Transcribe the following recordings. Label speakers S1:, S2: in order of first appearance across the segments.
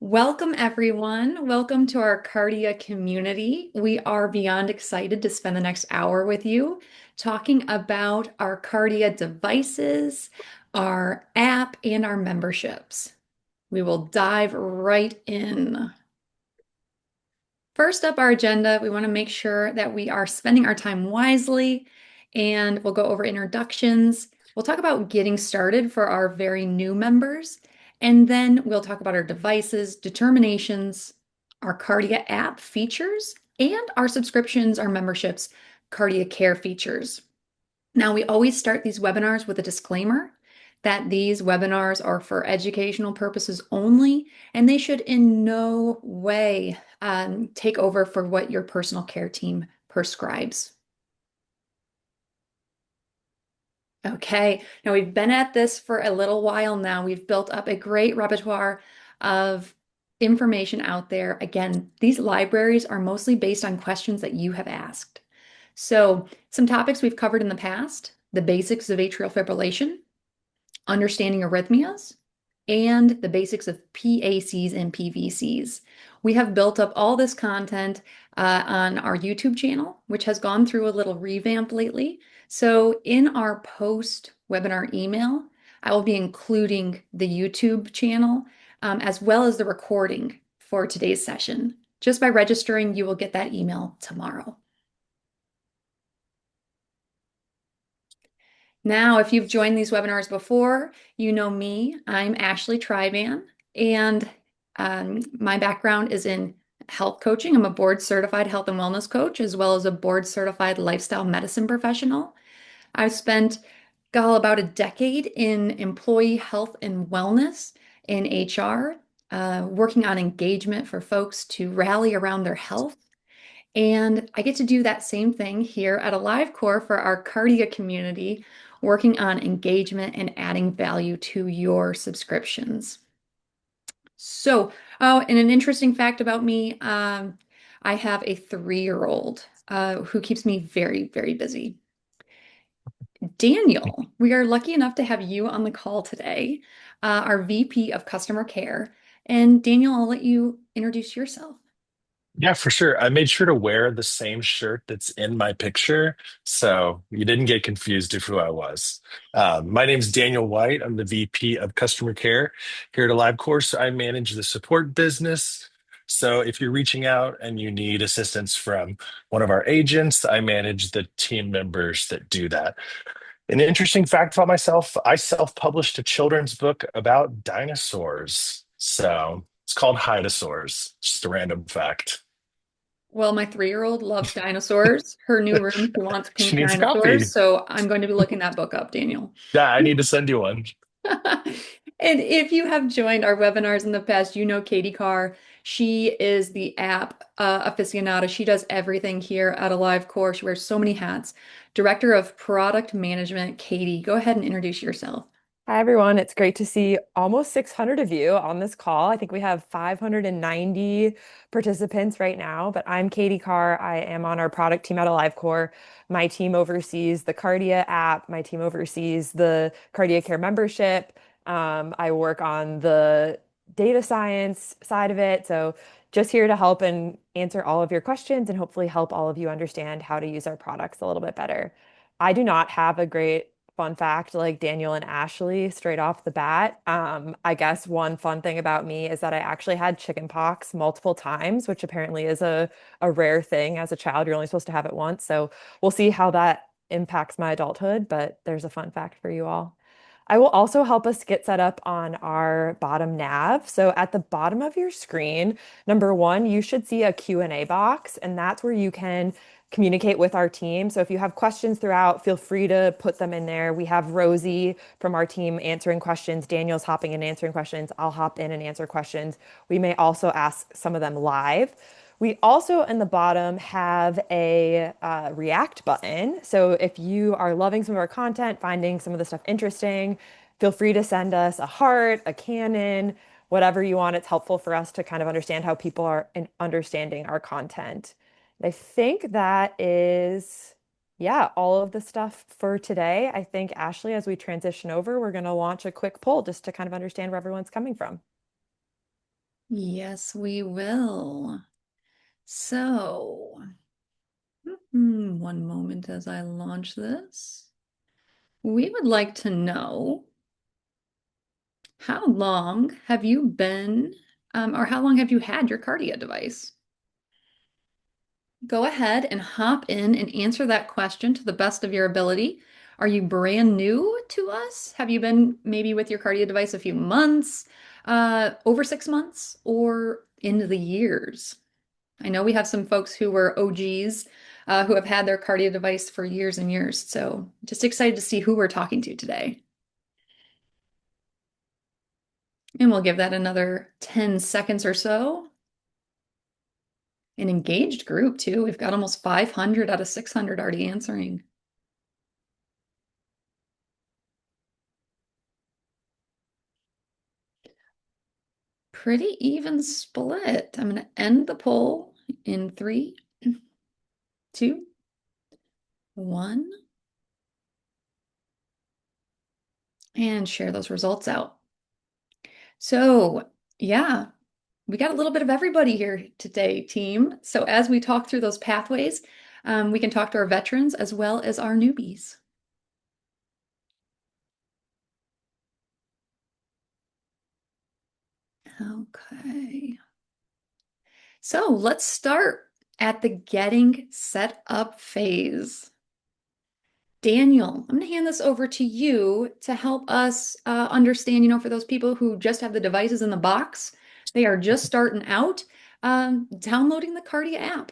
S1: Welcome, everyone. Welcome to our Kardia community. We are beyond excited to spend the next hour with you talking about our Kardia devices, our app, and our memberships. We will dive right in. First up our agenda, we want to make sure that we are spending our time wisely, and we'll go over introductions. We'll talk about getting started for our very new members, and then we'll talk about our devices, determinations, our Kardia app features, and our subscriptions, our memberships, KardiaCare features. Now, we always start these webinars with a disclaimer that these webinars are for educational purposes only, and they should in no way take over for what your personal care team prescribes. Okay, now we've been at this for a little while now. We've built up a great repertoire of information out there. Again, these libraries are mostly based on questions that you have asked. So, some topics we've covered in the past, the basics of atrial fibrillation, understanding arrhythmias, and the basics of PACs and PVCs. We have built up all this content on our YouTube channel, which has gone through a little revamp lately. So in our post-webinar email, I will be including the YouTube channel as well as the recording for today's session. Just by registering, you will get that email tomorrow. Now, if you've joined these webinars before, you know me. I'm Ashley Trivan, and my background is in health coaching. I'm a board certified health and wellness coach, as well as a board certified lifestyle medicine professional. I've spent, about a decade in employee health and wellness in HR, working on engagement for folks to rally around their health. And I get to do that same thing here at AliveCore for our Kardia community, working on engagement and adding value to your subscriptions. So, oh, and an interesting fact about me, I have a 3-year-old who keeps me very, very busy. Daniel, we are lucky enough to have you on the call today, our VP of Customer Care. And Daniel, I'll let you introduce yourself.
S2: Yeah, for sure. I made sure to wear the same shirt that's in my picture, so you didn't get confused of who I was. My name's Daniel White. I'm the VP of Customer Care here at AliveCourse. I manage the support business. So if you're reaching out and you need assistance from one of our agents, I manage the team members that do that. An interesting fact about myself, I self-published a children's book about dinosaurs. So it's called Hidosaurs. Just a random fact.
S1: Well, my 3-year-old loves dinosaurs. Her new room, she wants
S2: She
S1: pink
S2: needs a
S1: dinosaurs.
S2: copy.
S1: So I'm going to be looking that book up, Daniel.
S2: Yeah, I need to send you one.
S1: And if you have joined our webinars in the past, you know Katie Carr. She is the app aficionado. She does everything here at AliveCore. She wears so many hats. Director of Product Management, Katie, go ahead and introduce yourself.
S3: Hi, everyone. It's great to see almost 600 of you on this call. I think we have 590 participants right now, but I'm Katie Carr. I am on our product team at AliveCore. My team oversees the Kardia app. My team oversees the KardiaCare membership. I work on the data science side of it. So just here to help and answer all of your questions and hopefully help all of you understand how to use our products a little bit better. I do not have a great fun fact like Daniel and Ashley straight off the bat. I guess one fun thing about me is that I actually had chicken pox multiple times, which apparently is a rare thing as a child. You're only supposed to have it once. So we'll see how that impacts my adulthood, but there's a fun fact for you all. I will also help us get set up on our bottom nav. So at the bottom of your screen, number one, you should see a Q&A box, and that's where you can communicate with our team. So if you have questions throughout, feel free to put them in there. We have Rosie from our team answering questions. Daniel's hopping in answering questions. I'll hop in and answer questions. We may also ask some of them live. We also in the bottom have a React button. So if you are loving some of our content, finding some of the stuff interesting, feel free to send us a heart, a cannon, whatever you want. It's helpful for us to kind of understand how people are understanding our content. I think that is, yeah, all of the stuff for today. I think, Ashley, as we transition over, we're going to launch a quick poll just to kind of understand where everyone's coming from.
S1: Yes, we will. So, one moment as I launch this. We would like to know how long have you been, or how long have you had your Kardia device? Go ahead and hop in and answer that question to the best of your ability. Are you brand new to us? Have you been maybe with your Kardia device a few months, over 6 months, or into the years? I know we have some folks who were OGs, who have had their Kardia device for years and years. So just excited to see who we're talking to today. And we'll give that another 10 seconds or so. An engaged group too. We've got almost 500 out of 600 already answering. Pretty even split. I'm going to end the poll in 3, 2, 1, and share those results out. So, yeah, we got a little bit of everybody here today, team. So, as we talk through those pathways, we can talk to our veterans as well as our newbies. Okay. So, let's start at the getting set up phase. Daniel, I'm going to hand this over to you to help us understand, for those people who just have the devices in the box, they are just starting out, downloading the Kardia app.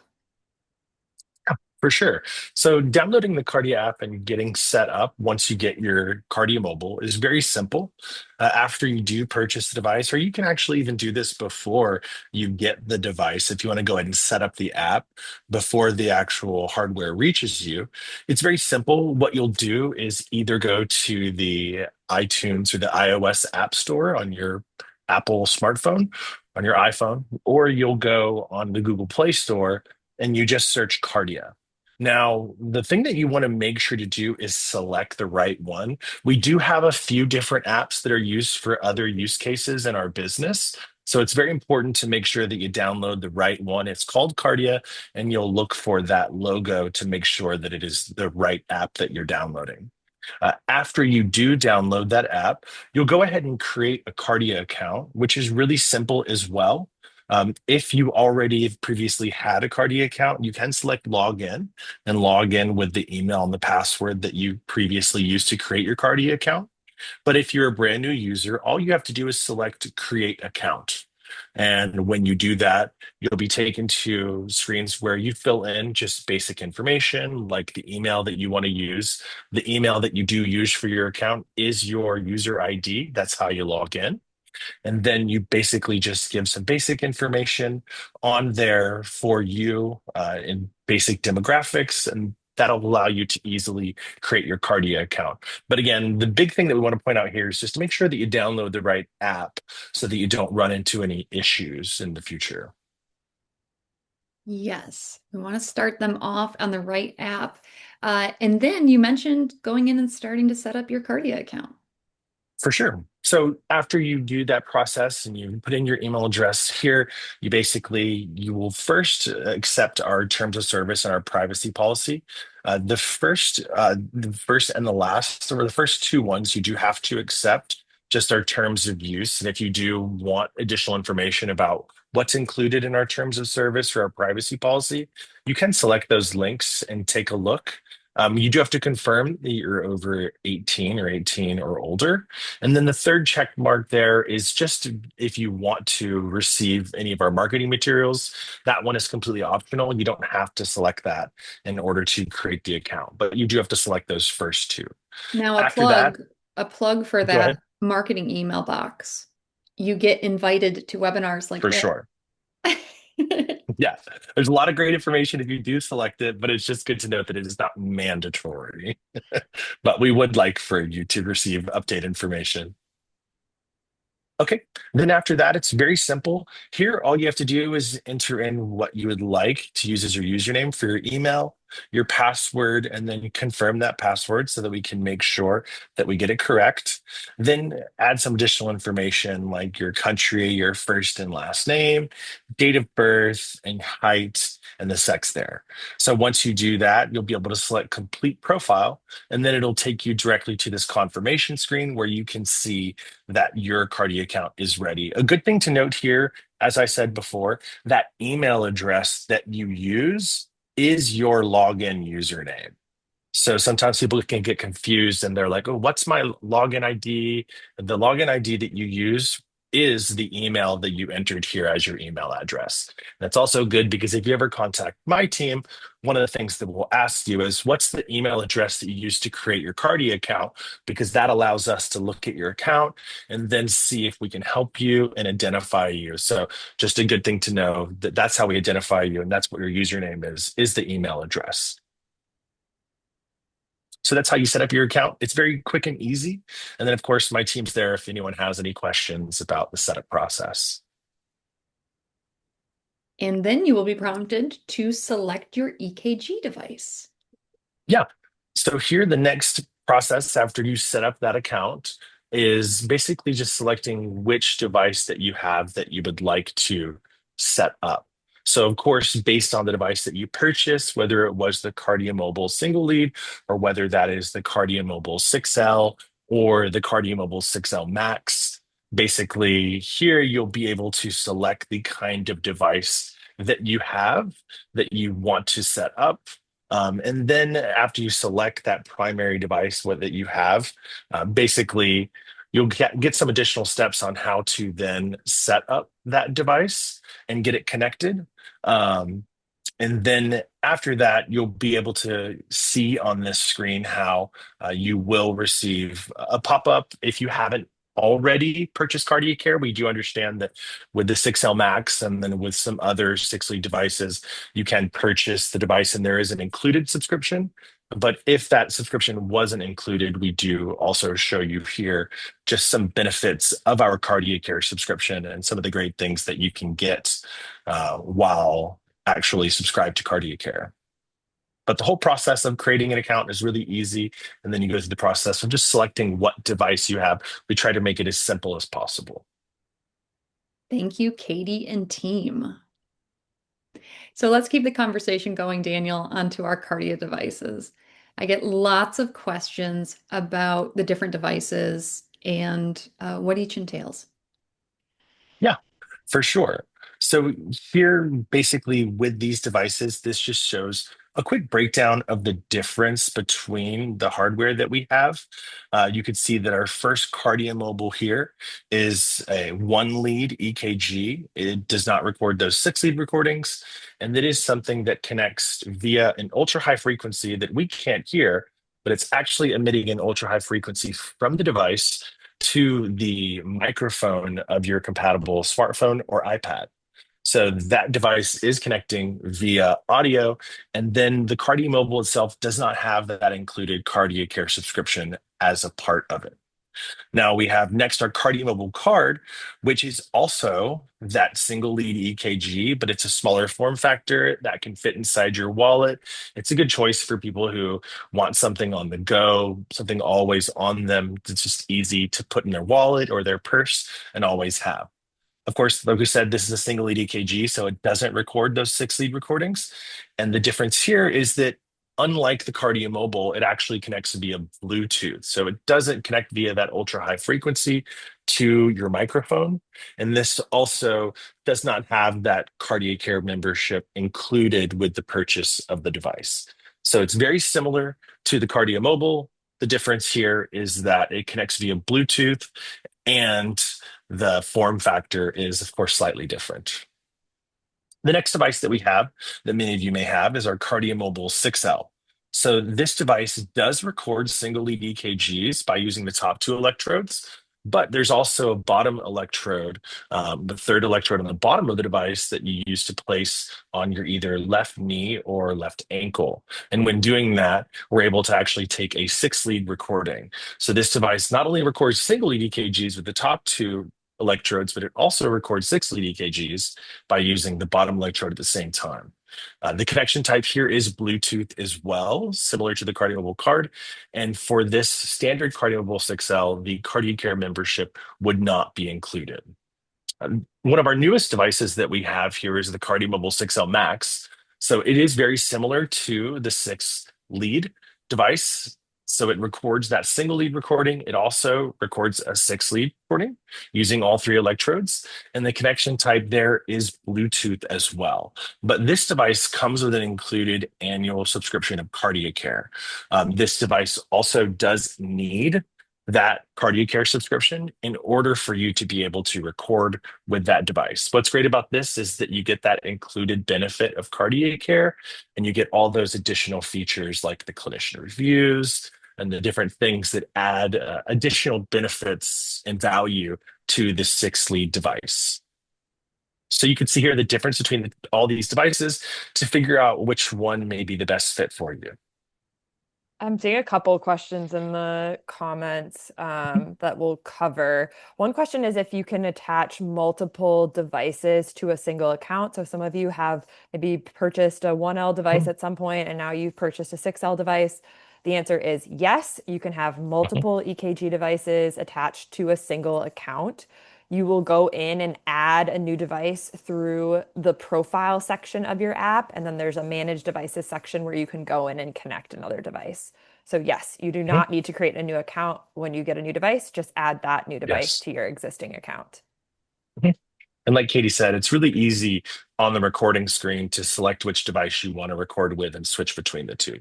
S2: For sure. So downloading the Kardia app and getting set up once you get your Kardia mobile is very simple. After you do purchase the device, or you can actually even do this before you get the device, if you want to go ahead and set up the app before the actual hardware reaches you, it's very simple. What you'll do is either go to the iTunes or the iOS App Store on your Apple smartphone, on your iPhone, or you'll go on the Google Play Store and you just search Kardia. Now, the thing that you want to make sure to do is select the right one. We do have a few different apps that are used for other use cases in our business. So it's very important to make sure that you download the right one. It's called Kardia, and you'll look for that logo to make sure that it is the right app that you're downloading. After you do download that app, you'll go ahead and create a Kardia account, which is really simple as well. If you already have previously had a Kardia account, you can select login and log in with the email and the password that you previously used to create your Kardia account. But if you're a brand new user, all you have to do is select create account. And when you do that, you'll be taken to screens where you fill in just basic information like the email that you want to use. The email that you do use for your account is your user ID. That's how you log in. And then you basically just give some basic information on there for you in basic demographics, and that'll allow you to easily create your Kardia account. But again, the big thing that we want to point out here is just to make sure that you download the right app so that you don't run into any issues in the future.
S1: Yes, we want to start them off on the right app. And then you mentioned going in and starting to set up your Kardia account.
S2: For sure. So after you do that process and you put in your email address here, you will first accept our terms of service and our privacy policy. The first and the last, or the first two ones, you do have to accept just our terms of use. And if you do want additional information about what's included in our terms of service or our privacy policy, you can select those links and take a look. You do have to confirm that you're over 18 or 18 or older. And then the third check mark there is just if you want to receive any of our marketing materials, that one is completely optional. You don't have to select that in order to create the account, but you do have to select those first two.
S1: Now,
S2: After that,
S1: a plug for
S2: go ahead.
S1: that marketing email box. You get invited to webinars like
S2: For
S1: this.
S2: sure. Yeah, there's a lot of great information if you do select it, but it's just good to note that it is not mandatory. But we would like for you to receive update information. Okay. Then after that, it's very simple. Here, all you have to do is enter in what you would like to use as your username for your email, your password, and then confirm that password so that we can make sure that we get it correct. Then add some additional information like your country, your first and last name, date of birth, and height, and the sex there. So once you do that, you'll be able to select complete profile, and then it'll take you directly to this confirmation screen where you can see that your Kardia account is ready. A good thing to note here, as I said before, that email address that you use is your login username. So sometimes people can get confused and they're like, oh, what's my login ID? The login ID that you use is the email that you entered here as your email address. That's also good because if you ever contact my team, one of the things that we'll ask you is what's the email address that you used to create your Cardi account? Because that allows us to look at your account and then see if we can help you and identify you. So just a good thing to know that that's how we identify you and that's what your username is the email address. So that's how you set up your account. It's very quick and easy. And then, of course, my team's there if anyone has any questions about the setup process.
S1: And then you will be prompted to select your EKG device.
S2: Yeah. So here, the next process after you set up that account is basically just selecting which device that you have that you would like to set up. So, of course, based on the device that you purchased, whether it was the Kardia Mobile single lead or whether that is the Kardia Mobile 6L or the Kardia Mobile 6L Max, basically here you'll be able to select the kind of device that you have that you want to set up. And then after you select that primary device what that you have, basically you'll get some additional steps on how to then set up that device and get it connected. Um, and then after that, you'll be able to see on this screen how you will receive a pop-up if you haven't already purchased KardiaCare. We do understand that with the 6L Max and then with some other 6 lead devices, you can purchase the device and there is an included subscription. But if that subscription wasn't included, we do also show you here just some benefits of our KardiaCare subscription and some of the great things that you can get while actually subscribed to KardiaCare. But the whole process of creating an account is really easy. And then you go through the process of just selecting what device you have. We try to make it as simple as possible.
S1: Thank you, Katie and team. So let's keep the conversation going, Daniel, onto our Kardia devices. I get lots of questions about the different devices and what each entails.
S2: Yeah, for sure. So here, basically with these devices, this just shows a quick breakdown of the difference between the hardware that we have. You could see that our first Kardia Mobile here is a 1 lead EKG. It does not record those 6 lead recordings. And that is something that connects via an ultra high frequency that we can't hear, but it's actually emitting an ultra high frequency from the device to the microphone of your compatible smartphone or iPad. So that device is connecting via audio, and then the Kardia Mobile itself does not have that included KardiaCare subscription as a part of it. Now we have next our Kardia Mobile card, which is also that single lead EKG, but it's a smaller form factor that can fit inside your wallet. It's a good choice for people who want something on the go, something always on them that's just easy to put in their wallet or their purse and always have. Of course, like we said, this is a single lead EKG, so it doesn't record those 6 lead recordings. And the difference here is that unlike the Kardia Mobile, it actually connects via Bluetooth. So it doesn't connect via that ultra high frequency to your microphone. And this also does not have that KardiaCare membership included with the purchase of the device. So it's very similar to the Kardia Mobile. The difference here is that it connects via Bluetooth and the form factor is, of course, slightly different. The next device that we have that many of you may have is our Kardia Mobile 6L. So this device does record single lead EKGs by using the top 2 electrodes, but there's also a bottom electrode, the third electrode on the bottom of the device that you use to place on your either left knee or left ankle. And when doing that, we're able to actually take a 6 lead recording. So this device not only records single lead EKGs with the top 2 electrodes, but it also records 6-lead EKGs by using the bottom electrode at the same time. The connection type here is Bluetooth as well, similar to the KardiaMobile card. And for this standard KardiaMobile 6L, the KardiaCare membership would not be included. One of our newest devices that we have here is the KardiaMobile 6L Max. So it is very similar to the 6-lead device. So it records that single lead recording. It also records a 6-lead recording using all 3 electrodes. And the connection type there is Bluetooth as well. But this device comes with an included annual subscription of KardiaCare. This device also does need that KardiaCare subscription in order for you to be able to record with that device. What's great about this is that you get that included benefit of KardiaCare, and you get all those additional features like the clinician reviews and the different things that add additional benefits and value to the 6-lead device. So you can see here the difference between all these devices to figure out which one may be the best fit for you.
S3: I'm seeing a couple questions in the comments that we'll cover. One question is if you can attach multiple devices to a single account. So some of you have maybe purchased a 1L device at some point, and now you've purchased a 6L device. The answer is yes, you can have multiple EKG devices attached to a single account. You will go in and add a new device through the profile section of your app. And then there's a manage devices section where you can go in and connect another device. So yes, you do not need to create a new account when you get a new device. Just add that new device
S2: Yes.
S3: to your existing account.
S2: And like Katie said, it's really easy on the recording screen to select which device you want to record with and switch between the two.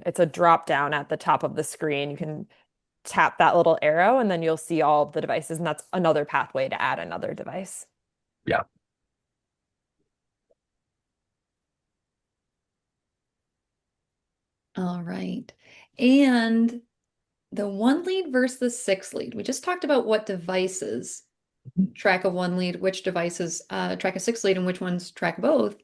S3: It's a drop down at the top of the screen. You can tap that little arrow and then you'll see all the devices, and that's another pathway to add another device.
S2: Yeah.
S1: All right. And the 1-lead versus the 6-lead. We just talked about what devices track a 1-lead, which devices track a 6-lead, and which ones track both.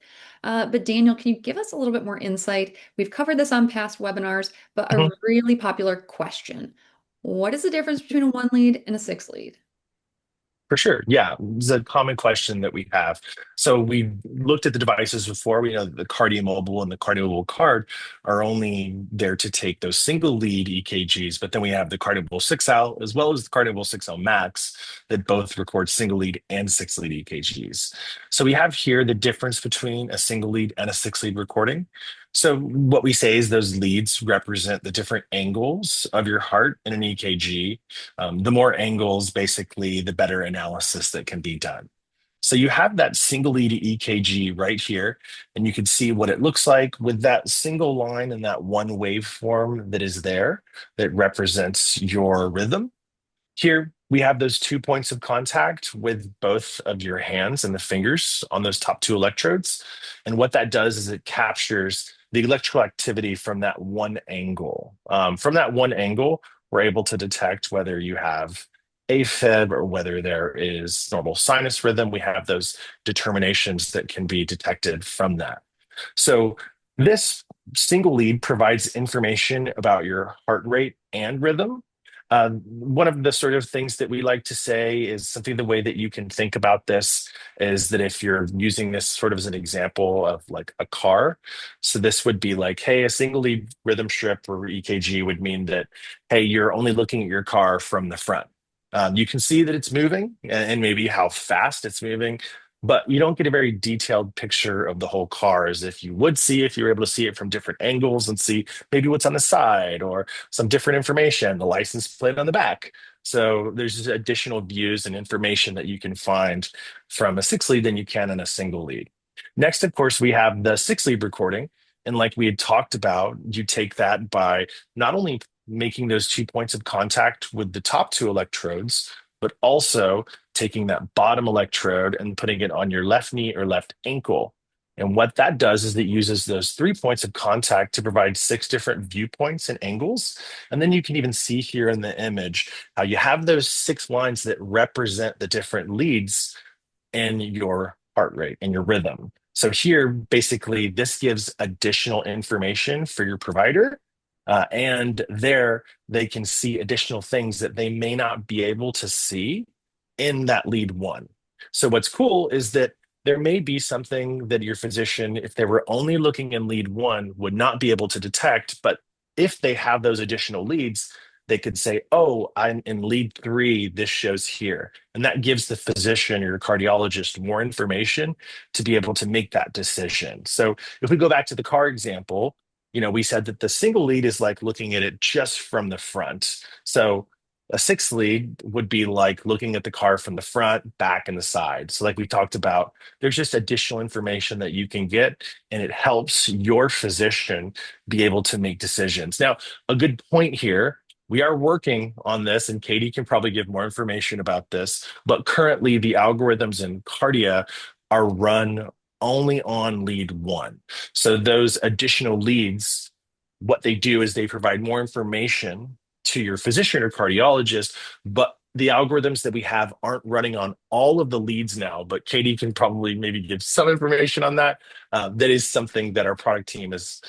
S1: But Daniel, can you give us a little bit more insight? We've covered this on past webinars, but a really popular question. What is the difference between a 1-lead and a 6-lead?
S2: For sure. Yeah. It's a common question that we have. So we looked at the devices before. We know that the KardiaMobile and the KardiaMobile card are only there to take those single lead EKGs, but then we have the KardiaMobile 6L as well as the KardiaMobile 6L Max that both record single lead and 6-lead EKGs. So we have here the difference between a single lead and a 6-lead recording. So what we say is those leads represent the different angles of your heart in an EKG. The more angles, basically, the better analysis that can be done. So you have that single lead EKG right here, and you can see what it looks like with that single line and that one waveform that is there that represents your rhythm. Here, we have those 2 points of contact with both of your hands and the fingers on those top 2 electrodes. And what that does is it captures the electrical activity from that one angle. From that one angle, we're able to detect whether you have AFib or whether there is normal sinus rhythm. We have those determinations that can be detected from that. So this single lead provides information about your heart rate and rhythm. One of the sort of things that we like to say is something the way that you can think about this is that if you're using this sort of as an example of like a car, so this would be like, hey, a single lead rhythm strip or EKG would mean that, hey, you're only looking at your car from the front. You can see that it's moving and maybe how fast it's moving, but you don't get a very detailed picture of the whole car as if you would see if you were able to see it from different angles and see maybe what's on the side or some different information, the license plate on the back. So there's additional views and information that you can find from a 6-lead than you can in a single lead. Next, of course, we have the 6-lead recording. And like we had talked about, you take that by not only making those 2 points of contact with the top 2 electrodes, but also taking that bottom electrode and putting it on your left knee or left ankle. And what that does is it uses those 3 points of contact to provide 6 different viewpoints and angles. And then you can even see here in the image how you have those 6 lines that represent the different leads in your heart rate and your rhythm. So here, basically, this gives additional information for your provider. And there they can see additional things that they may not be able to see in that lead one. So what's cool is that there may be something that your physician, if they were only looking in lead one, would not be able to detect. But if they have those additional leads, they could say, oh, I'm in lead three, this shows here. And that gives the physician or cardiologist more information to be able to make that decision. So if we go back to the car example, we said that the single lead is like looking at it just from the front. So a sixth lead would be like looking at the car from the front, back, and the side. So, like we talked about, there's just additional information that you can get, and it helps your physician be able to make decisions. Now, a good point here. We are working on this, and Katie can probably give more information about this. But currently, the algorithms in Kardia are run only on lead one. So, those additional leads, what they do is they provide more information to your physician or cardiologist, but the algorithms that we have aren't running on all of the leads now. But Katie can probably maybe give some information on that. That is something that our product team is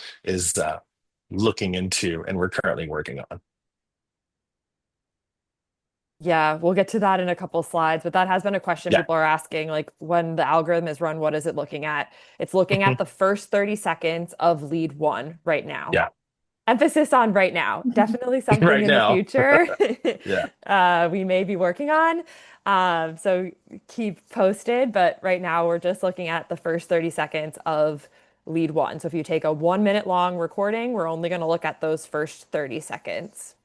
S2: looking into, and we're currently working on.
S3: Yeah, we'll get to that in a couple slides, but that has been a question
S2: Yeah.
S3: people are asking, like when the algorithm is run, what is it looking at? It's looking at
S2: Mhm.
S3: the first 30 seconds of lead one right now.
S2: Yeah.
S3: Emphasis on right now. Definitely something
S2: Right
S3: in the
S2: now.
S3: future
S2: Yeah,
S3: we may be working on. So keep posted, but right now we're just looking at the first 30 seconds of lead one. So if you take a 1 minute long recording, we're only going to look at those first 30 seconds.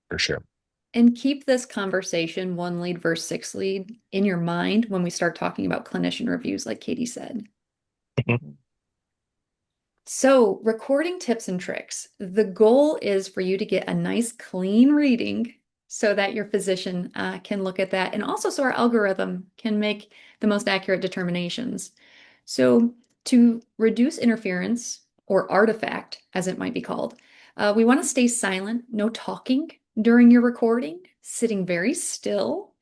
S2: for sure.
S1: And keep this conversation, one lead versus six lead, in your mind when we start talking about clinician reviews, like Katie said.
S2: Mhm.
S1: So, recording tips and tricks. The goal is for you to get a nice clean reading so that your physician can look at that and also so our algorithm can make the most accurate determinations. So, to reduce interference or artifact, as it might be called, we want to stay silent, no talking during your recording, sitting very still,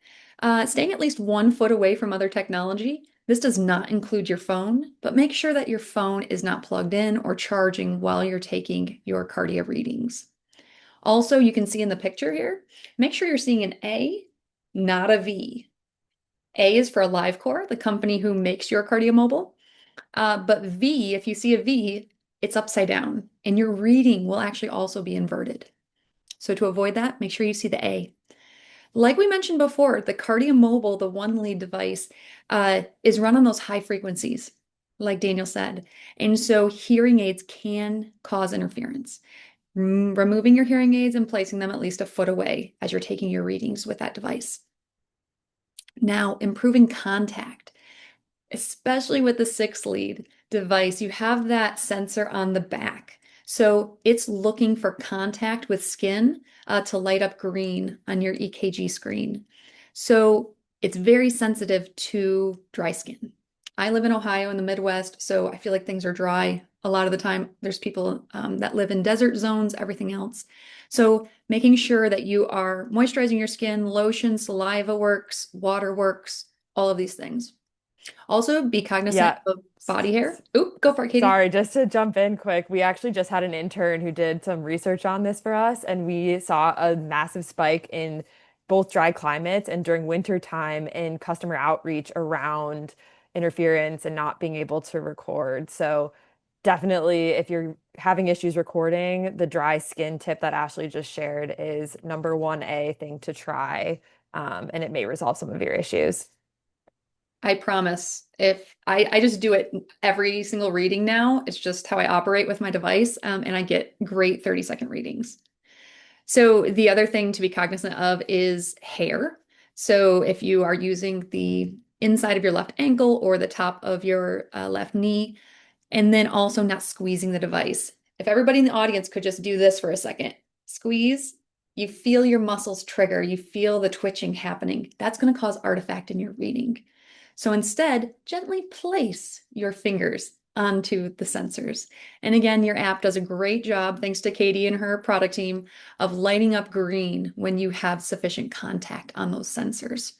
S1: staying at least 1 foot away from other technology. This does not include your phone, but make sure that your phone is not plugged in or charging while you're taking your Kardia readings. Also, you can see in the picture here, make sure you're seeing an A, not a V. A is for AliveCor, the company who makes your Kardia Mobile. But V, if you see a V, it's upside down, and your reading will actually also be inverted. So to avoid that, make sure you see the A. Like we mentioned before, the Kardia Mobile, the one lead device, is run on those high frequencies, like Daniel said. And so hearing aids can cause interference. Removing your hearing aids and placing them at least 1 foot away as you're taking your readings with that device. Now, improving contact. Especially with the six lead device, you have that sensor on the back. So it's looking for contact with skin to light up green on your EKG screen. So it's very sensitive to dry skin. I live in Ohio in the Midwest, so I feel like things are dry a lot of the time. There's people that live in desert zones, everything else. So making sure that you are moisturizing your skin, lotion, saliva works, water works, all of these things. Also, be cognizant
S3: Yeah.
S1: of body hair. Oop, go for it, Katie.
S3: Sorry, just to jump in quick, we actually just had an intern who did some research on this for us, and we saw a massive spike in both dry climates and during winter time in customer outreach around interference and not being able to record. So definitely, if you're having issues recording, the dry skin tip that Ashley just shared is number 1A thing to try, and it may resolve some of your issues.
S1: I promise. If I just do it every single reading now, it's just how I operate with my device, and I get great 30-second readings. So the other thing to be cognizant of is hair. So if you are using the inside of your left ankle or the top of your left knee, and then also not squeezing the device. If everybody in the audience could just do this for a second, squeeze, you feel your muscles trigger, you feel the twitching happening. That's going to cause artifact in your reading. So instead, gently place your fingers onto the sensors. And again, your app does a great job, thanks to Katie and her product team, of lighting up green when you have sufficient contact on those sensors.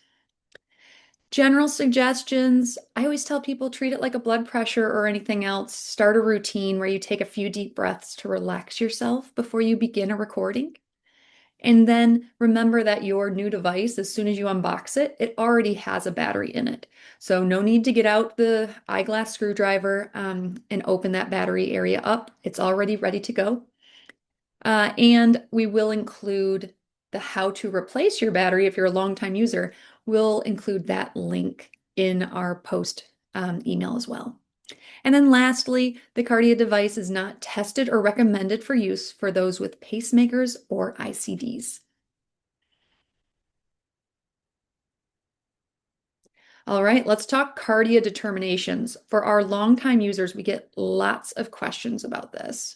S1: General suggestions, I always tell people treat it like a blood pressure or anything else. Start a routine where you take a few deep breaths to relax yourself before you begin a recording. And then remember that your new device, as soon as you unbox it, it already has a battery in it. So no need to get out the eyeglass screwdriver and open that battery area up. It's already ready to go. And we will include the how to replace your battery if you're a longtime user. We'll include that link in our post email as well. And then lastly, the Kardia device is not tested or recommended for use for those with pacemakers or ICDs. All right, let's talk Kardia determinations. For our longtime users, we get lots of questions about this.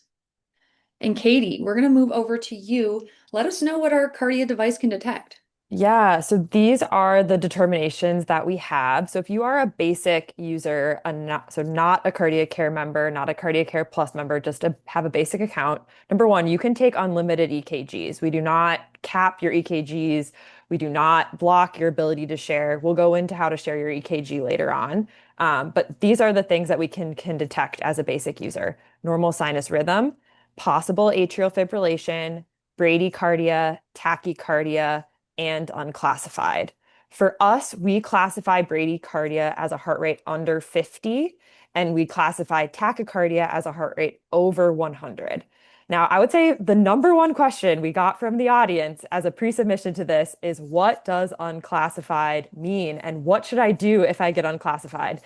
S1: And Katie, we're going to move over to you. Let us know what our Kardia device can detect.
S3: Yeah, so these are the determinations that we have. So if you are a basic user, not a KardiaCare member, not a KardiaCare Plus member, just to have a basic account, number one, you can take unlimited EKGs. We do not cap your EKGs. We do not block your ability to share. We'll go into how to share your EKG later on. But these are the things that we can detect as a basic user. Normal sinus rhythm, possible atrial fibrillation, bradycardia, tachycardia, and unclassified. For us, we classify bradycardia as a heart rate under 50, and we classify tachycardia as a heart rate over 100. Now, I would say the number one question we got from the audience as a pre-submission to this is, what does unclassified mean? And what should I do if I get unclassified?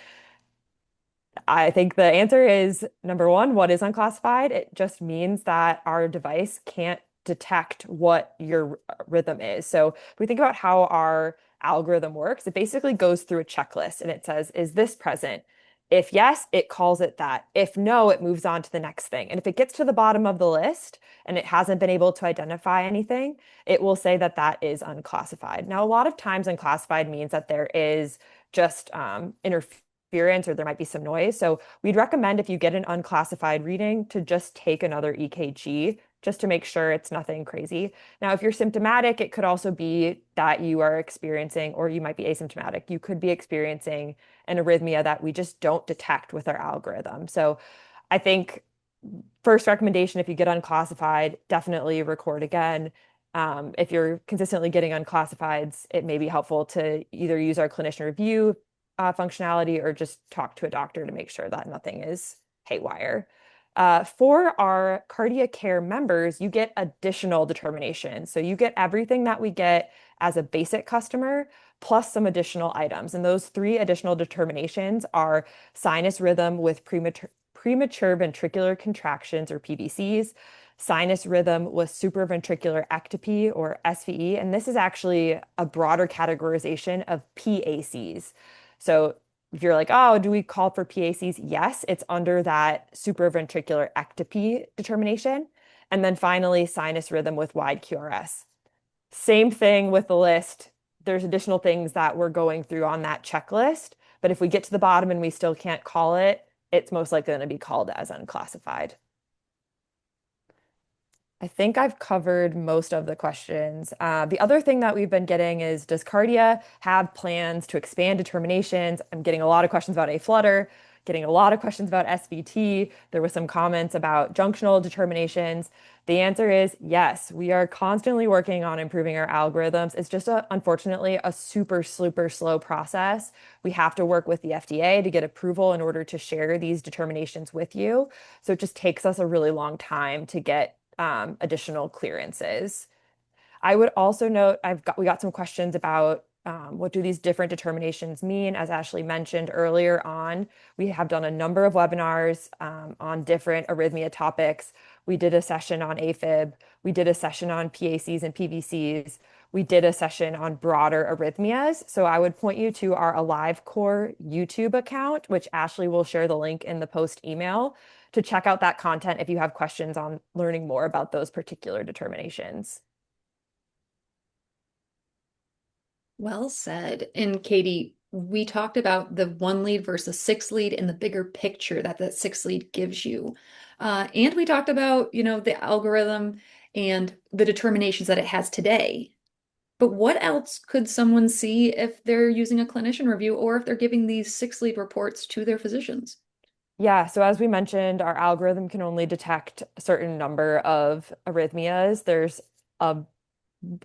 S3: I think the answer is number one, what is unclassified? It just means that our device can't detect what your rhythm is. So if we think about how our algorithm works, it basically goes through a checklist and it says, is this present? If yes, it calls it that. If no, it moves on to the next thing. And if it gets to the bottom of the list and it hasn't been able to identify anything, it will say that that is unclassified. Now, a lot of times unclassified means that there is just interference or there might be some noise. So we'd recommend if you get an unclassified reading to just take another EKG just to make sure it's nothing crazy. Now, if you're symptomatic, it could also be that you are experiencing, or you might be asymptomatic, you could be experiencing an arrhythmia that we just don't detect with our algorithm. So I think first recommendation, if you get unclassified, definitely record again. If you're consistently getting unclassifieds, it may be helpful to either use our clinician review functionality or just talk to a doctor to make sure that nothing is haywire. For our KardiaCare members, you get additional determinations. So you get everything that we get as a basic customer, plus some additional items. And those three additional determinations are sinus rhythm with premature ventricular contractions, or PVCs, sinus rhythm with supraventricular ectopy, or SVE. And this is actually a broader categorization of PACs. So if you're like, oh, do we call for PACs? Yes, it's under that supraventricular ectopy determination. And then finally, sinus rhythm with wide QRS. Same thing with the list. There's additional things that we're going through on that checklist. But if we get to the bottom and we still can't call it, it's most likely going to be called as unclassified. I think I've covered most of the questions. The other thing that we've been getting is, does Kardia have plans to expand determinations? I'm getting a lot of questions about A-flutter, getting a lot of questions about SVT. There were some comments about junctional determinations. The answer is yes, we are constantly working on improving our algorithms. It's just unfortunately a super slow process. We have to work with the FDA to get approval in order to share these determinations with you. So it just takes us a really long time to get additional clearances. I would also note we got some questions about what do these different determinations mean? As Ashley mentioned earlier on, we have done a number of webinars on different arrhythmia topics. We did a session on AFib. We did a session on PACs and PVCs. We did a session on broader arrhythmias. So I would point you to our AliveCore YouTube account, which Ashley will share the link in the post email, to check out that content if you have questions on learning more about those particular determinations.
S1: Well said. And Katie, we talked about the one lead versus six lead and the bigger picture that that six lead gives you. And we talked about, the algorithm and the determinations that it has today. But what else could someone see if they're using a clinician review or if they're giving these six lead reports to their physicians?
S3: Yeah, so as we mentioned, our algorithm can only detect a certain number of arrhythmias. There's a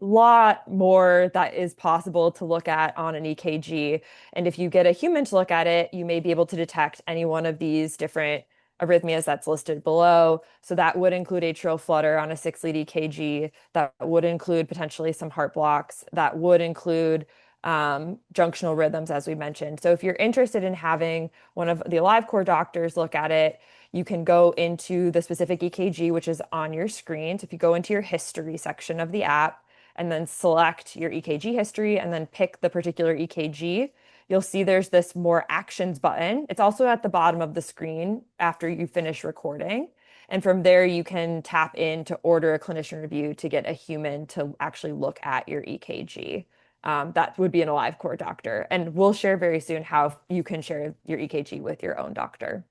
S3: lot more that is possible to look at on an EKG. And if you get a human to look at it, you may be able to detect any one of these different arrhythmias that's listed below. So that would include atrial flutter on a 6-lead EKG. That would include potentially some heart blocks. That would include junctional rhythms, as we mentioned. So if you're interested in having one of the AliveCor doctors look at it, you can go into the specific EKG, which is on your screen. So if you go into your history section of the app and then select your EKG history and then pick the particular EKG, you'll see there's this more actions button. It's also at the bottom of the screen after you finish recording. And from there, you can tap in to order a clinician review to get a human to actually look at your EKG. That would be an AliveCor doctor. And we'll share very soon how you can share your EKG with your own doctor.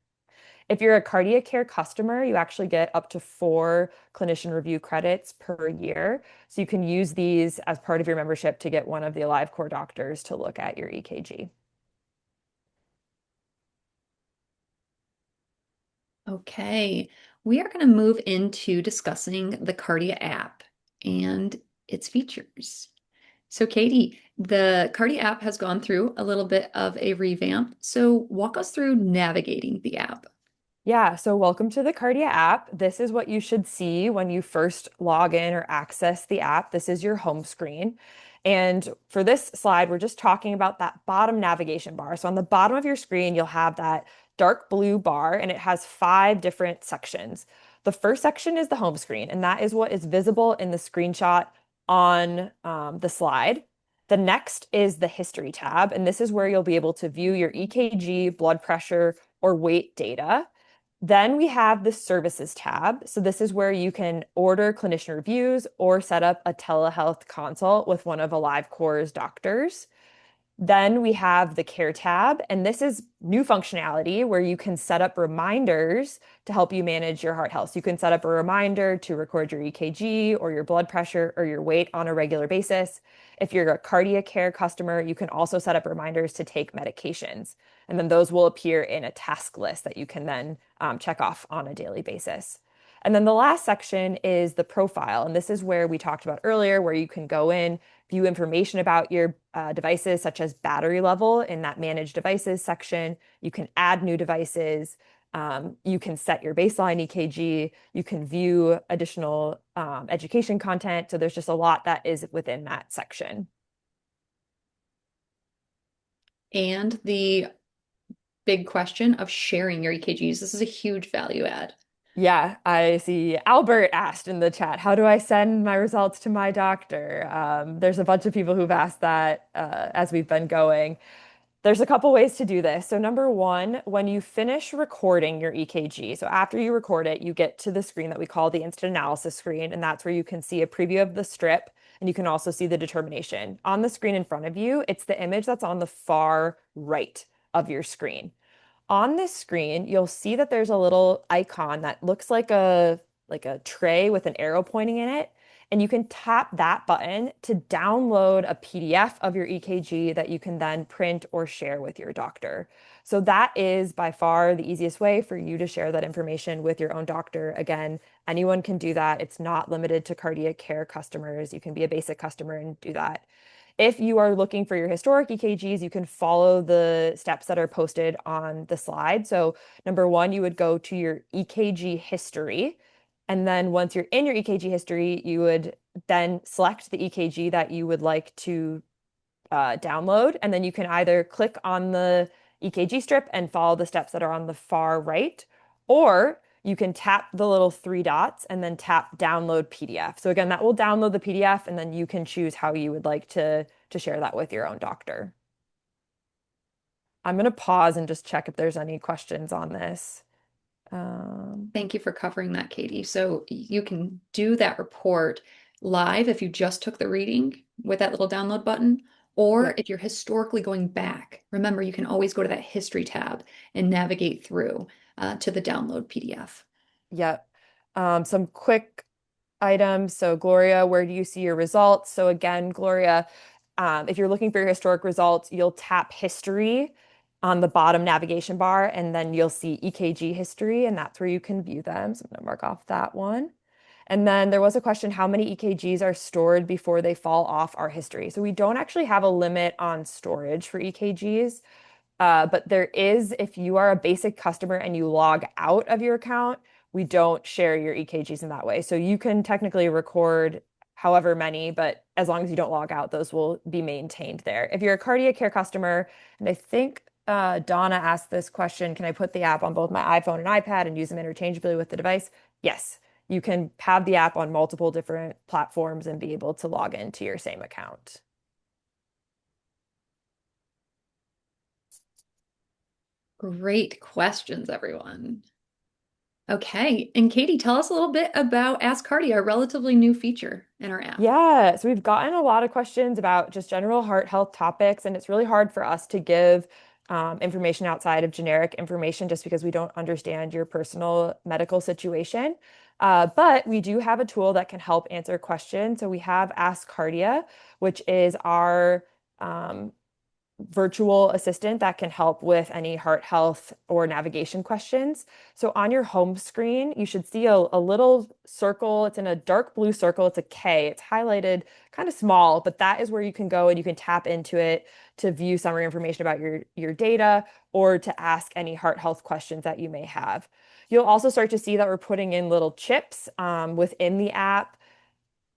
S3: If you're a KardiaCare customer, you actually get up to 4 clinician review credits per year. So you can use these as part of your membership to get one of the AliveCor doctors to look at your EKG.
S1: Okay, we are going to move into discussing the Kardia app and its features. So, Katie, the Kardia app has gone through a little bit of a revamp. So, walk us through navigating the app.
S3: Yeah, so welcome to the Kardia app. This is what you should see when you first log in or access the app. This is your home screen. And for this slide, we're just talking about that bottom navigation bar. So on the bottom of your screen, you'll have that dark blue bar, and it has 5 different sections. The first section is the home screen, and that is what is visible in the screenshot on the slide. The next is the history tab, and this is where you'll be able to view your EKG, blood pressure, or weight data. Then we have the services tab. So this is where you can order clinician reviews or set up a telehealth consult with one of AliveCor's doctors. Then we have the care tab, and this is new functionality where you can set up reminders to help you manage your heart health. So you can set up a reminder to record your EKG or your blood pressure or your weight on a regular basis. If you're a KardiaCare customer, you can also set up reminders to take medications. And then those will appear in a task list that you can then check off on a daily basis. And then the last section is the profile. And this is where we talked about earlier, where you can go in, view information about your devices, such as battery level in that manage devices section. You can add new devices. You can set your baseline EKG. You can view additional education content. So there's just a lot that is within that section.
S1: And the big question of sharing your EKGs. This is a huge value add.
S3: Yeah, I see Albert asked in the chat, how do I send my results to my doctor? There's a bunch of people who've asked that as we've been going. There's a couple ways to do this. So number one, when you finish recording your EKG, so after you record it, you get to the screen that we call the instant analysis screen, and that's where you can see a preview of the strip, and you can also see the determination. On the screen in front of you, it's the image that's on the far right of your screen. On this screen, you'll see that there's a little icon that looks like a tray with an arrow pointing in it, and you can tap that button to download a PDF of your EKG that you can then print or share with your doctor. So that is by far the easiest way for you to share that information with your own doctor. Again, anyone can do that. It's not limited to KardiaCare customers. You can be a basic customer and do that. If you are looking for your historic EKGs, you can follow the steps that are posted on the slide. So number one, you would go to your EKG history. And then once you're in your EKG history, you would then select the EKG that you would like to download. And then you can either click on the EKG strip and follow the steps that are on the far right, or you can tap the little 3 dots and then tap download PDF. So again, that will download the PDF, and then you can choose how you would like to share that with your own doctor. I'm going to pause and just check if there's any questions on this.
S1: Thank you for covering that, Katie. So you can do that report live if you just took the reading with that little download button, or
S3: Yep.
S1: if you're historically going back. Remember, you can always go to that history tab and navigate through to the download PDF.
S3: Yep. Some quick items. So Gloria, where do you see your results? So again, Gloria, if you're looking for your historic results, you'll tap history on the bottom navigation bar, and then you'll see EKG history, and that's where you can view them. So I'm going to mark off that one. And then there was a question, how many EKGs are stored before they fall off our history? So we don't actually have a limit on storage for EKGs. But there is, if you are a basic customer and you log out of your account, we don't share your EKGs in that way. So you can technically record however many, but as long as you don't log out, those will be maintained there. If you're a KardiaCare customer, and I think Donna asked this question, can I put the app on both my iPhone and iPad and use them interchangeably with the device? Yes, you can have the app on multiple different platforms and be able to log into your same account.
S1: Great questions, everyone. Okay, and Katie, tell us a little bit about AskKardia, a relatively new feature in our app.
S3: Yeah, so we've gotten a lot of questions about just general heart health topics, and it's really hard for us to give information outside of generic information just because we don't understand your personal medical situation. But we do have a tool that can help answer questions. So we have AskKardia, which is our virtual assistant that can help with any heart health or navigation questions. So on your home screen, you should see a little circle. It's in a dark blue circle. It's a K. It's highlighted kind of small, but that is where you can go and you can tap into it to view summary information about your data or to ask any heart health questions that you may have. You'll also start to see that we're putting in little chips within the app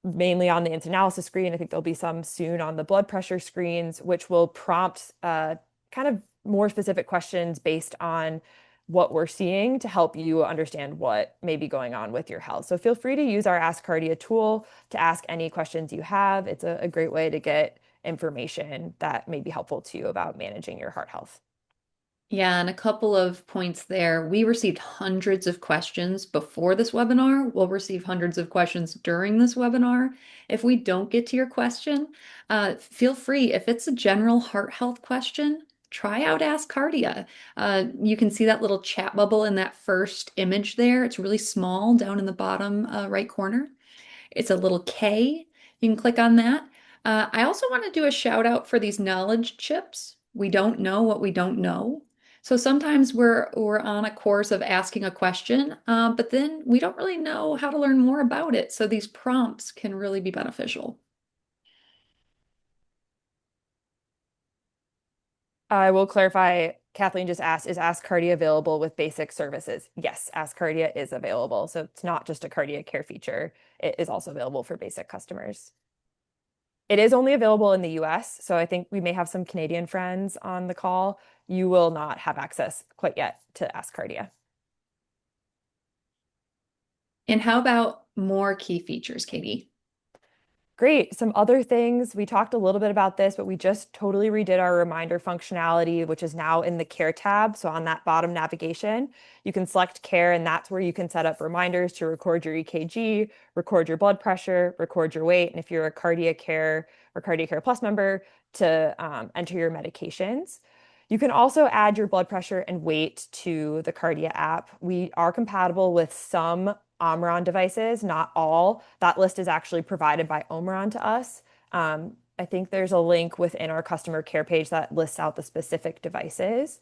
S3: mainly on the analysis screen. I think there'll be some soon on the blood pressure screens, which will prompt kind of more specific questions based on what we're seeing to help you understand what may be going on with your health. So feel free to use our Ask Kardia tool to ask any questions you have. It's a great way to get information that may be helpful to you about managing your heart health.
S1: Yeah, and a couple of points there. We received hundreds of questions before this webinar. We'll receive hundreds of questions during this webinar. If we don't get to your question, feel free. If it's a general heart health question, try out AskKardia. You can see that little chat bubble in that first image there. It's really small down in the bottom right corner. It's a little K. You can click on that. I also want to do a shout out for these knowledge chips. We don't know what we don't know. So sometimes we're on a course of asking a question, but then we don't really know how to learn more about it. So these prompts can really be beneficial.
S3: I will clarify, Kathleen just asked, is Ask Kardia available with basic services? Yes, Ask Kardia is available. So it's not just a KardiaCare feature. It is also available for basic customers. It is only available in the US, so I think we may have some Canadian friends on the call. You will not have access quite yet to Ask Kardia.
S1: And how about more key features, Katie?
S3: Great. Some other things, we talked a little bit about this, but we just totally redid our reminder functionality, which is now in the Care tab. So on that bottom navigation, you can select Care, and that's where you can set up reminders to record your EKG, record your blood pressure, record your weight, and if you're a KardiaCare or KardiaCare Plus member, to enter your medications. You can also add your blood pressure and weight to the Kardia app. We are compatible with some Omron devices, not all. That list is actually provided by Omron to us. I think there's a link within our customer care page that lists out the specific devices,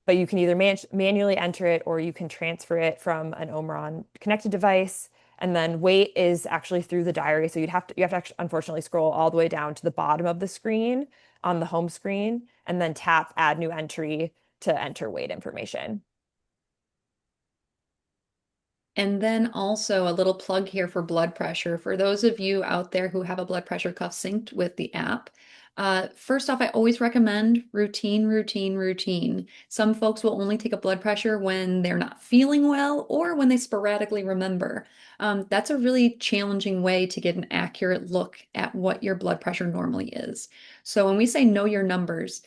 S3: but you can either manually enter it or you can transfer it from an Omron connected device. And then weight is actually through the diary. So you have to actually, unfortunately, scroll all the way down to the bottom of the screen on the home screen and then tap add new entry to enter weight information.
S1: And then also a little plug here for blood pressure. For those of you out there who have a blood pressure cuff synced with the app, first off, I always recommend routine, routine, routine. Some folks will only take a blood pressure when they're not feeling well or when they sporadically remember. That's a really challenging way to get an accurate look at what your blood pressure normally is. So when we say know your numbers,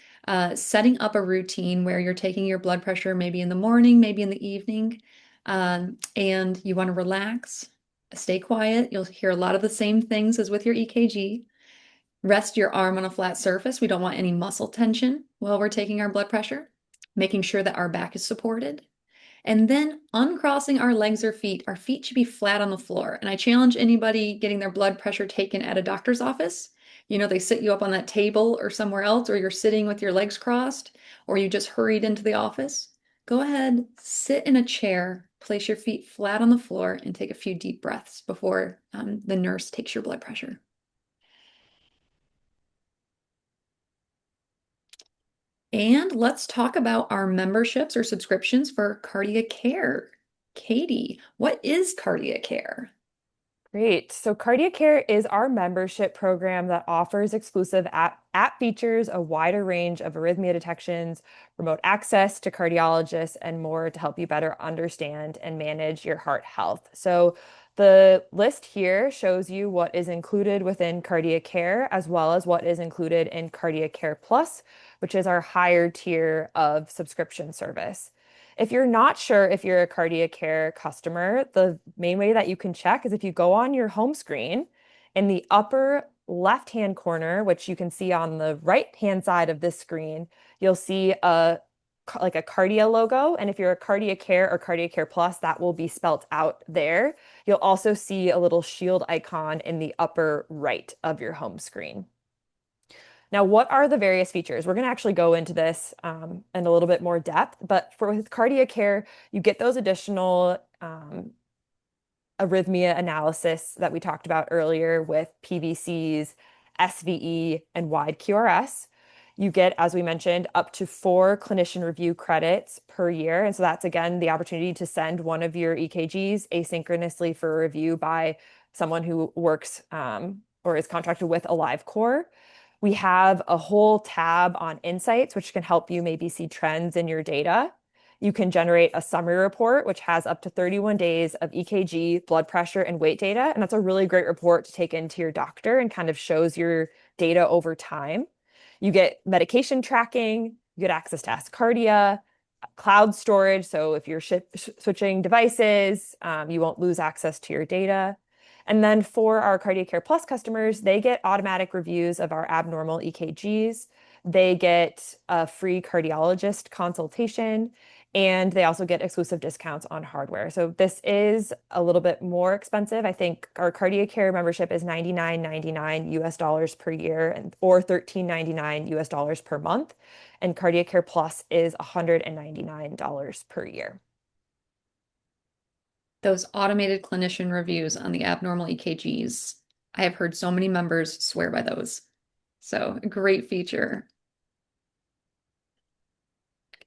S1: setting up a routine where you're taking your blood pressure maybe in the morning, maybe in the evening, and you want to relax, stay quiet. You'll hear a lot of the same things as with your EKG. Rest your arm on a flat surface. We don't want any muscle tension while we're taking our blood pressure. Making sure that our back is supported. And then uncrossing our legs or feet. Our feet should be flat on the floor. And I challenge anybody getting their blood pressure taken at a doctor's office. You know, they sit you up on that table or somewhere else, or you're sitting with your legs crossed, or you just hurried into the office. Go ahead, sit in a chair, place your feet flat on the floor and take a few deep breaths before the nurse takes your blood pressure. And let's talk about our memberships or subscriptions for KardiaCare. Katie, what is KardiaCare?
S3: Great. So KardiaCare is our membership program that offers exclusive app features, a wider range of arrhythmia detections, remote access to cardiologists, and more to help you better understand and manage your heart health. So the list here shows you what is included within KardiaCare, as well as what is included in KardiaCare Plus, which is our higher tier of subscription service. If you're not sure if you're a KardiaCare customer, the main way that you can check is if you go on your home screen in the upper left-hand corner, which you can see on the right-hand side of this screen, you'll see like a Kardia logo. And if you're a KardiaCare or KardiaCare Plus, that will be spelt out there. You'll also see a little shield icon in the upper right of your home screen. Now, what are the various features? We're going to actually go into this in a little bit more depth, but with KardiaCare, you get those additional arrhythmia analysis that we talked about earlier with PVCs, SVE, and wide QRS. You get, as we mentioned, up to 4 clinician review credits per year. And so that's, again, the opportunity to send one of your EKGs asynchronously for review by someone who works or is contracted with AliveCor. We have a whole tab on insights, which can help you maybe see trends in your data. You can generate a summary report, which has up to 31 days of EKG, blood pressure, and weight data. And that's a really great report to take into your doctor and kind of shows your data over time. You get medication tracking, you get access to AskKardia, cloud storage. So if you're switching devices, you won't lose access to your data. And then for our KardiaCare Plus customers, they get automatic reviews of our abnormal EKGs. They get a free cardiologist consultation, and they also get exclusive discounts on hardware. So this is a little bit more expensive. I think our KardiaCare membership is $99.99 US dollars per year or $13.99 US dollars per month. And KardiaCare Plus is $199 per year.
S1: Those automated clinician reviews on the abnormal EKGs. I have heard so many members swear by those. So, a great feature.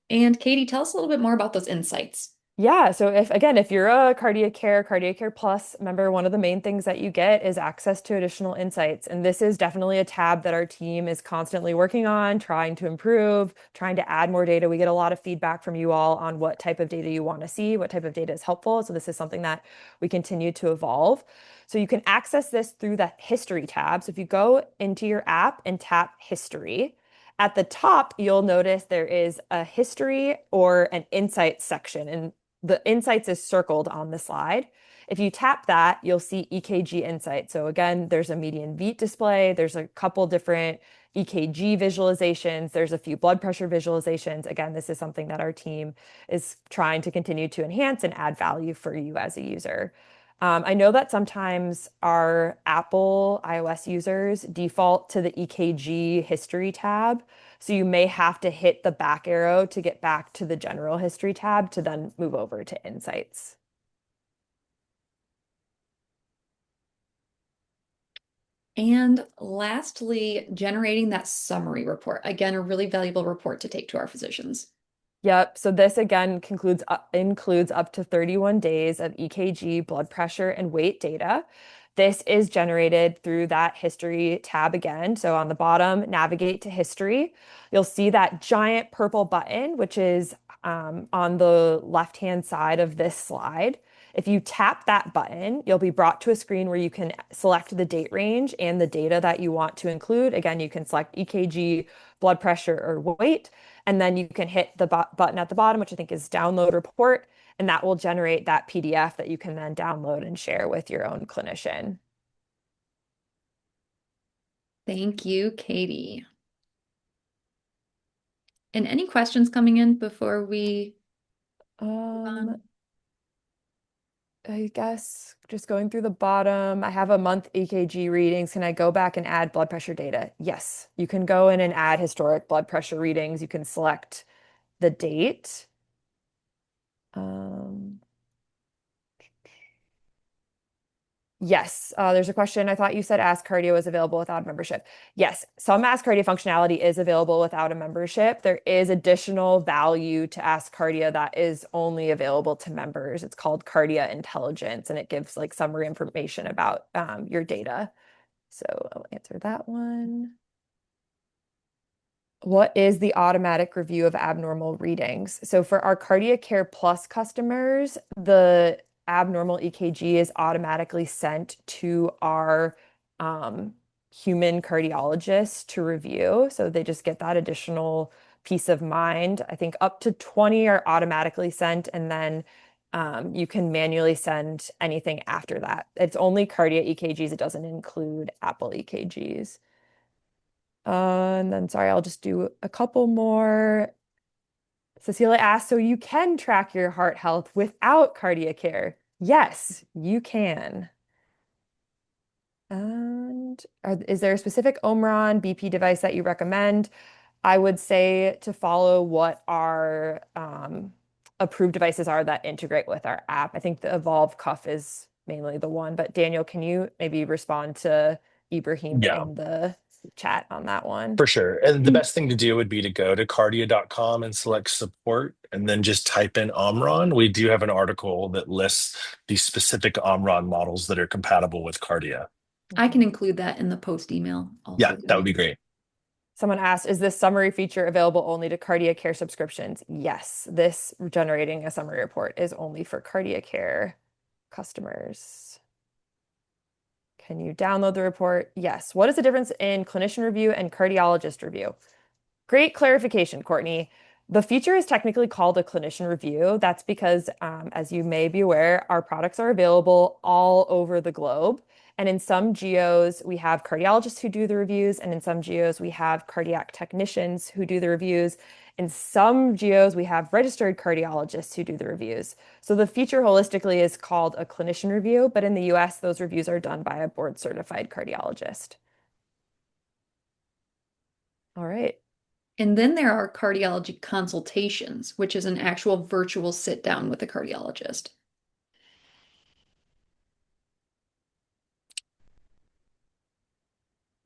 S1: And Katie, tell us a little bit more about those insights.
S3: Yeah, so if you're a KardiaCare Plus member, one of the main things that you get is access to additional insights. And this is definitely a tab that our team is constantly working on, trying to improve, trying to add more data. We get a lot of feedback from you all on what type of data you want to see, what type of data is helpful. So this is something that we continue to evolve. So you can access this through the history tab. So if you go into your app and tap history, at the top, you'll notice there is a history or an insights section. And the insights is circled on the slide. If you tap that, you'll see EKG insight. So again, there's a median beat display. There's a couple different EKG visualizations. There's a few blood pressure visualizations. Again, this is something that our team is trying to continue to enhance and add value for you as a user. I know that sometimes our Apple iOS users default to the EKG history tab. So you may have to hit the back arrow to get back to the general history tab to then move over to insights.
S1: And lastly, generating that summary report. Again, a really valuable report to take to our physicians.
S3: Yep. So this again includes up to 31 days of EKG, blood pressure, and weight data. This is generated through that history tab again. So on the bottom, navigate to history. You'll see that giant purple button, which is on the left-hand side of this slide. If you tap that button, you'll be brought to a screen where you can select the date range and the data that you want to include. Again, you can select EKG, blood pressure, or weight, and then you can hit the button at the bottom, which I think is download report, and that will generate that PDF that you can then download and share with your own clinician.
S1: Thank you, Katie. And any questions coming in before we move
S3: Um,
S1: on?
S3: I guess just going through the bottom, I have a month EKG readings. Can I go back and add blood pressure data? Yes, you can go in and add historic blood pressure readings. You can select the date. Um, Yes, there's a question. I thought you said AskKardia was available without a membership. Yes, some AskKardia functionality is available without a membership. There is additional value to AskKardia that is only available to members. It's called Kardia Intelligence, and it gives like summary information about your data. So I'll answer that one. What is the automatic review of abnormal readings? So for our KardiaCare Plus customers, the abnormal EKG is automatically sent to our human cardiologist to review. So they just get that additional peace of mind. I think up to 20 are automatically sent, and then you can manually send anything after that. It's only Kardia EKGs. It doesn't include Apple EKGs. And then, sorry, I'll just do a couple more. Cecilia asked, so you can track your heart health without KardiaCare? Yes, you can. And is there a specific Omron BP device that you recommend? I would say to follow what our approved devices are that integrate with our app. I think the Evolve Cuff is mainly the one, but Daniel, can you maybe respond to Ibrahim
S2: Yeah.
S3: in the chat on that one?
S2: For sure. And the best thing to do would be to go to kardia.com and select support and then just type in Omron. We do have an article that lists the specific Omron models that are compatible with Kardia.
S1: I can include that in the post email
S2: Yeah,
S1: also,
S2: that would
S1: guys.
S2: be great.
S3: Someone asked, is this summary feature available only to KardiaCare subscriptions? Yes, this generating a summary report is only for KardiaCare customers. Can you download the report? Yes. What is the difference in clinician review and cardiologist review? Great clarification, Courtney. The feature is technically called a clinician review. That's because, as you may be aware, our products are available all over the globe. And in some geos, we have cardiologists who do the reviews, and in some geos, we have cardiac technicians who do the reviews. In some geos, we have registered cardiologists who do the reviews. So the feature holistically is called a clinician review, but in the US, those reviews are done by a board certified cardiologist. All right.
S1: And then there are cardiology consultations, which is an actual virtual sit down with a cardiologist.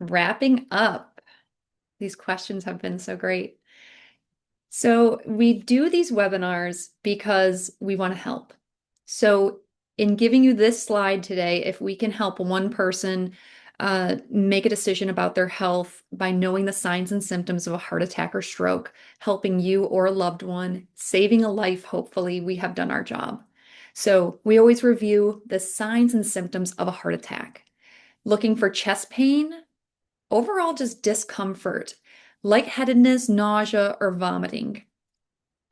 S1: Wrapping up, these questions have been so great. So we do these webinars because we want to help. So in giving you this slide today, if we can help one person make a decision about their health by knowing the signs and symptoms of a heart attack or stroke, helping you or a loved one, saving a life, hopefully, we have done our job. So we always review the signs and symptoms of a heart attack. Looking for chest pain, overall just discomfort, lightheadedness, nausea, or vomiting.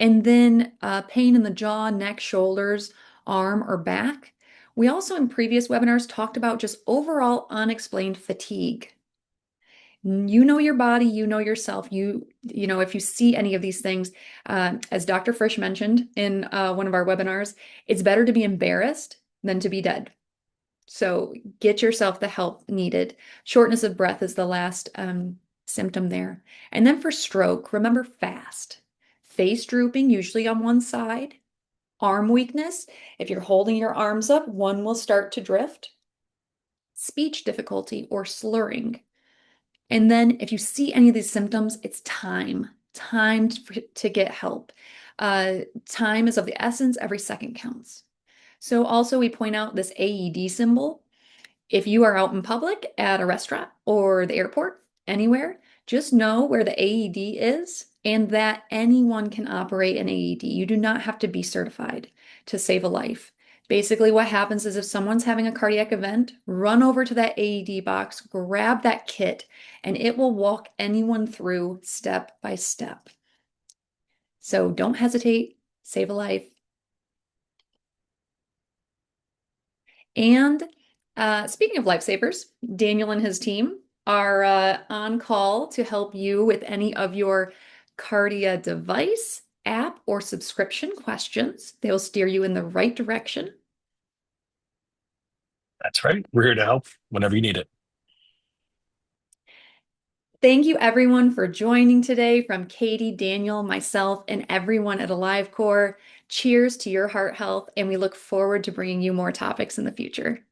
S1: And then pain in the jaw, neck, shoulders, arm, or back. We also in previous webinars talked about just overall unexplained fatigue. You know your body, you know yourself. You know if you see any of these things, as Dr. Frisch mentioned in one of our webinars, it's better to be embarrassed than to be dead. So get yourself the help needed. Shortness of breath is the last symptom there. And then for stroke, remember fast. Face drooping, usually on one side. Arm weakness, if you're holding your arms up, one will start to drift. Speech difficulty or slurring. And then if you see any of these symptoms, it's time to get help. Time is of the essence, every second counts. So also we point out this AED symbol. If you are out in public at a restaurant or the airport, anywhere, just know where the AED is and that anyone can operate an AED. You do not have to be certified to save a life. Basically, what happens is if someone's having a cardiac event, run over to that AED box, grab that kit, and it will walk anyone through step by step. So don't hesitate, save a life. And speaking of lifesavers, Daniel and his team are on call to help you with any of your Kardia device, app, or subscription questions. They'll steer you in the right direction.
S2: That's right. We're here to help whenever you need it.
S1: Thank you everyone for joining today from Katie, Daniel, myself, and everyone at AliveCor. Cheers to your heart health, and we look forward to bringing you more topics in the future.